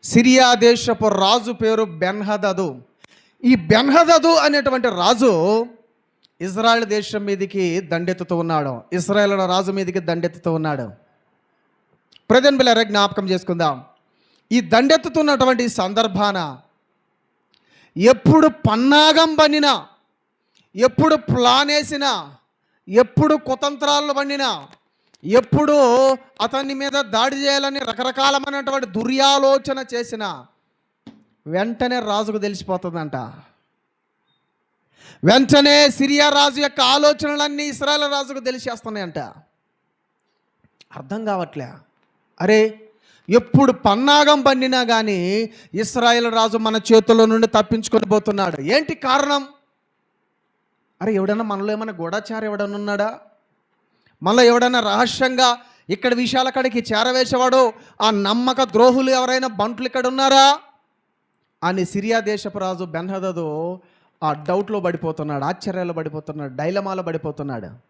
Syria దేశపు రాజు పేరు బెన్హదదు. ఈ బెన్హదదు అనేటువంటి రాజు ఇజ్రాయెల్ దేశం మీదకి దండెత్తుతూ ఉన్నాడు. ఇజ్రాయెల్ రాజు మీదకి దండెత్తుతూ ఉన్నాడు. ప్రజెంట్ బిళ్ళ జ్ఞాపకం చేసుకుందాం. ఈ దండెత్తుతున్నటువంటి సందర్భాన ఎప్పుడు పన్నాగం పన్నినా, ఎప్పుడు ప్లాన్ వేసినా, ఎప్పుడు కుతంత్రాలు పన్నినా, ఎప్పుడు అతని మీద దాడి చేయాలని రకరకాలమైనటువంటి దుర్యాలోచన చేసిన వెంటనే రాజుకు తెలిసిపోతుందంట. వెంటనే సిరియా రాజు యొక్క ఆలోచనలన్నీ ఇశ్రాయేలు రాజుకు తెలిసేస్తున్నాయంట. అర్థం కావట్లే. అరే, ఎప్పుడు పన్నాగం పన్నినా కానీ ఇశ్రాయేలు రాజు మన చేతుల్లో నుండి తప్పించుకొని పోతున్నాడు. ఏంటి కారణం? అరే, ఎవడన్నా మనలో ఏమైనా గూఢచారి ఎవడన్నా ఉన్నాడా? మనలో ఎవడన్నా రహస్యంగా ఇక్కడ విషయాల కాడికి చేరవేసేవాడు, ఆ నమ్మక ద్రోహులు ఎవరైనా బంట్లు ఇక్కడ ఉన్నారా అని సిరియా దేశపు రాజు బెన్హదదు ఆ డౌట్లో పడిపోతున్నాడు, ఆశ్చర్యాలు పడిపోతున్నాడు, డైలమాలో పడిపోతున్నాడు.